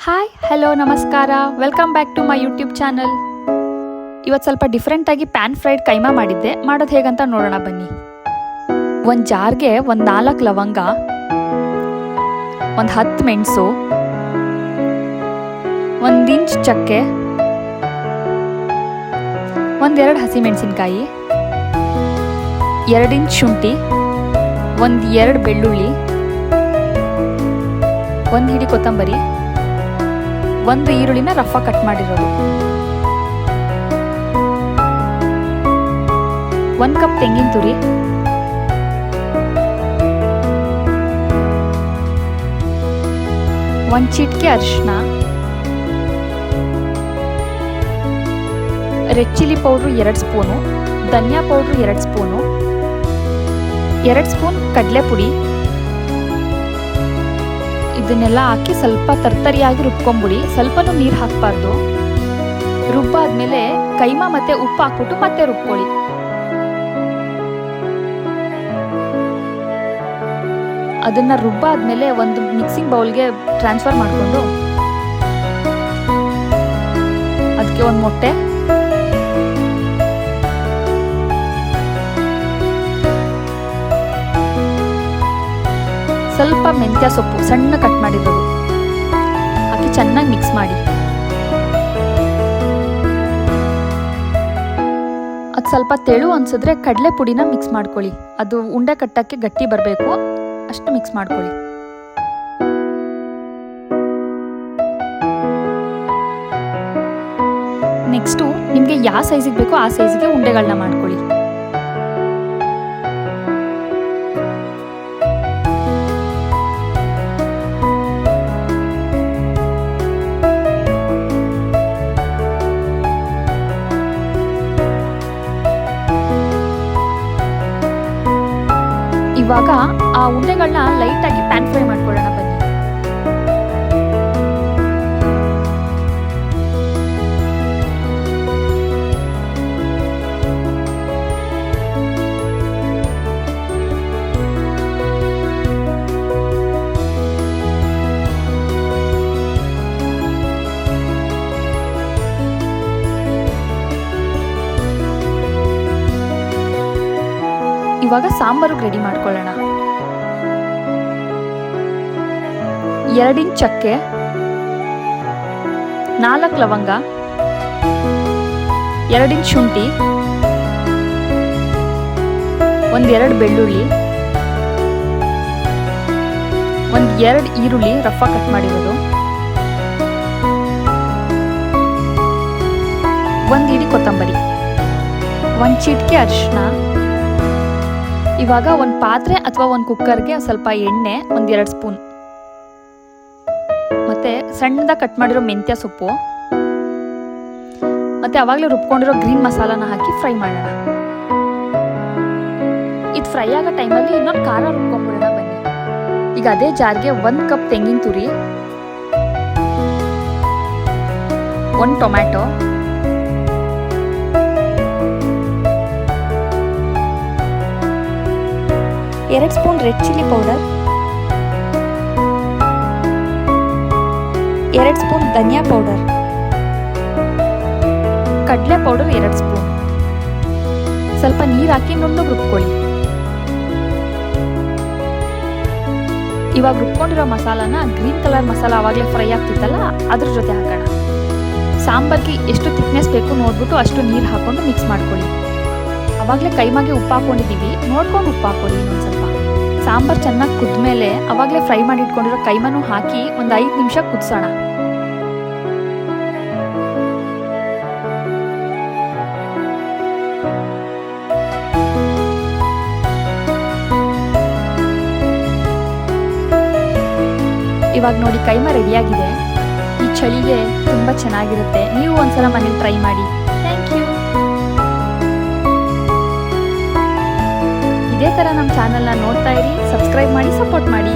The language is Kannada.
ಹಾಯ್ ಹಲೋ ನಮಸ್ಕಾರ, welcome back to my YouTube channel. ಇವತ್ತು ಸ್ವಲ್ಪ ಡಿಫ್ರೆಂಟಾಗಿ ಪ್ಯಾನ್ ಫ್ರೈಡ್ ಕೈಮಾ ಮಾಡಿದ್ದೆ. ಮಾಡೋದು ಹೇಗಂತ ನೋಡೋಣ ಬನ್ನಿ. ಒಂದು ಜಾರ್ಗೆ ಒಂದು 4 ಲವಂಗ, ಒಂದು 10 ಮೆಣಸು, 1 ಇಂಚ್ ಚಕ್ಕೆ, 1-2 ಹಸಿಮೆಣಸಿನ್ಕಾಯಿ, 2 ಇಂಚ್ ಶುಂಠಿ, 1-2 ಬೆಳ್ಳುಳ್ಳಿ, 1 ಹಿಡಿ ಕೊತ್ತಂಬರಿ, 1 ಈರುಳ್ಳಿನ ರಫಾಗಿ ಕಟ್ ಮಾಡಿರೋದು, 1 ಕಪ್ ತೆಂಗಿನ ತುರಿ, 1 ಚಿಟಿಕೆ ಅರಿಶಿನ, ರೆಡ್ ಚಿಲ್ಲಿ ಪೌಡ್ರು 2 ಸ್ಪೂನು, ಧನಿಯಾ ಪೌಡ್ರು 2 ಸ್ಪೂನು, 2 ಸ್ಪೂನ್ ಕಡಲೆ ಪುಡಿ. ಇದನ್ನೆಲ್ಲ ಹಾಕಿ ಸ್ವಲ್ಪ ತರ್ತರಿಯಾಗಿ ರುಬ್ಕೊಂಬಿಡಿ. ಸ್ವಲ್ಪನೂ ನೀರು ಹಾಕಬಾರ್ದು. ರುಬ್ಬಾದ್ಮೇಲೆ ಕೈಮಾ ಮತ್ತೆ ಉಪ್ಪು ಹಾಕ್ಬಿಟ್ಟು ಮತ್ತೆ ರುಬ್ಕೊಳ್ಳಿ. ಅದನ್ನ ರುಬ್ಬಾದ್ಮೇಲೆ ಒಂದು ಮಿಕ್ಸಿಂಗ್ ಬೌಲ್ಗೆ ಟ್ರಾನ್ಸ್ಫರ್ ಮಾಡಿಕೊಂಡು ಅದಕ್ಕೆ 1 ಮೊಟ್ಟೆ, ಸ್ವಲ್ಪ ಮೆಂತ್ಯ ಸೊಪ್ಪು ಸಣ್ಣ ಕಟ್ ಮಾಡಿರೋದು ಹಾಕಿ ಚೆನ್ನಾಗಿ ಮಿಕ್ಸ್ ಮಾಡಿ. ಅದು ಸ್ವಲ್ಪ ತೆಳು ಅನ್ಸಿದ್ರೆ ಕಡಲೆ ಪುಡಿನ ಮಿಕ್ಸ್ ಮಾಡ್ಕೊಳ್ಳಿ. ಅದು ಉಂಡೆ ಕಟ್ಟಕ್ಕೆ ಗಟ್ಟಿ ಬರಬೇಕು, ಅಷ್ಟು ಮಿಕ್ಸ್ ಮಾಡ್ಕೊಳ್ಳಿ. ನೆಕ್ಸ್ಟು ನಿಮಗೆ ಯಾವ ಸೈಜಿಗೆ ಬೇಕೋ ಆ ಸೈಜಿಗೆ ಉಂಡೆಗಳನ್ನ ಮಾಡ್ಕೊಳ್ಳಿ. ಇವಾಗ ಆ ಉಂಡೆಗಳನ್ನ ಲೈಟಾಗಿ ಪ್ಯಾನ್ ಫ್ರೈ ಮಾಡ್ಕೊಳ್ಳೋಣ ಬನ್ನಿ. ಇವಾಗ ಸಾಂಬಾರಿಗೆ ರೆಡಿ ಮಾಡ್ಕೊಳ್ಳೋಣ. 2 ಇಂಚ್ ಚಕ್ಕೆ, 4 ಲವಂಗ, 2 ಇಂಚ್ ಶುಂಠಿ, 1-2 ಬೆಳ್ಳುಳ್ಳಿ, 1-2 ಈರುಳ್ಳಿ ರಫಾಗಿ ಕಟ್ ಮಾಡಿರೋದು, 1 ಹಿಡಿ ಕೊತ್ತಂಬರಿ, 1 ಚಿಟಿಕೆ ಅರಿಶಿನ. ಇವಾಗ ಒಂದು ಪಾತ್ರೆ ಅಥವಾ ಒಂದು ಕುಕ್ಕರ್ಗೆ ಸ್ವಲ್ಪ ಎಣ್ಣೆ, 1-2 ಸ್ಪೂನ್, ಮತ್ತೆ ಸಣ್ಣದಾಗಿ ಕಟ್ ಮಾಡಿರೋ ಮೆಂತ್ಯ ಸೊಪ್ಪು, ಮತ್ತೆ ಅವಾಗಲೇ ರುಬ್ಕೊಂಡಿರೋ ಗ್ರೀನ್ ಮಸಾಲಾನ ಹಾಕಿ ಫ್ರೈ ಮಾಡೋಣ. ಇದು ಫ್ರೈ ಆಗೋ ಟೈಮಲ್ಲಿ ಇನ್ನೊಂದು ಖಾರ ರುಬ್ಕೊಂಡ್ಬಿಡೋಣ ಬನ್ನಿ. ಈಗ ಅದೇ ಜಾರ್ಗೆ 1 ಕಪ್ ತೆಂಗಿನ ತುರಿ, 1 tomato, 2 spoon red chilli powder, 2 spoon ಧನಿಯಾ ಪೌಡರ್, ಕಡಲೆ ಪೌಡರ್ 2 ಸ್ಪೂನ್. ಸ್ವಲ್ಪ ನೀರು ಹಾಕಿ ನುಣ್ಣಗೆ ರುಬ್ಕೊಳ್ಳಿ. ಇವಾಗ ರುಬ್ಕೊಂಡಿರೋ ಮಸಾಲಾನ ಗ್ರೀನ್ ಕಲರ್ ಮಸಾಲ ಆವಾಗಲೇ ಫ್ರೈ ಆಗ್ತಿತ್ತಲ್ಲ ಅದ್ರ ಜೊತೆ ಹಾಕೋಣ. ಸಾಂಬಾರ್ಗೆ ಎಷ್ಟು ಥಿಕ್ನೆಸ್ ಬೇಕು ನೋಡ್ಬಿಟ್ಟು ಅಷ್ಟು ನೀರು ಹಾಕೊಂಡು ಮಿಕ್ಸ್ ಮಾಡ್ಕೊಳ್ಳಿ. ಅವಾಗಲೇ ಕೈಮಾಗೆ ಉಪ್ಪು ಹಾಕೊಂಡಿದ್ದೀವಿ, ನೋಡ್ಕೊಂಡು ಉಪ್ಪು ಹಾಕೊಳ್ಳಿ. ಇನ್ನೊಂದು ಸ್ವಲ್ಪ ಸಾಂಬಾರು ಚೆನ್ನಾಗಿ ಕುದ್ಮೇಲೆ ಅವಾಗಲೇ ಫ್ರೈ ಮಾಡಿ ಇಟ್ಕೊಂಡಿರೋ ಕೈಮಾನು ಹಾಕಿ ಒಂದು 5 ನಿಮಿಷ ಕುದಿಸೋಣ. ಇವಾಗ ನೋಡಿ ಕೈಮಾ ರೆಡಿಯಾಗಿದೆ. ಈ ಚಳಿಗೆ ತುಂಬ ಚೆನ್ನಾಗಿರುತ್ತೆ. ನೀವು ಒಂದ್ಸಲ ಮನೇಲಿ ಟ್ರೈ ಮಾಡಿ. Thank you. ಇದೇ ಥರ ನಮ್ಮ ಚಾನಲ್ನ ನೋಡ್ತಾ ಇರಿ, ಸಬ್ಸ್ಕ್ರೈಬ್ ಮಾಡಿ, ಸಪೋರ್ಟ್ ಮಾಡಿ.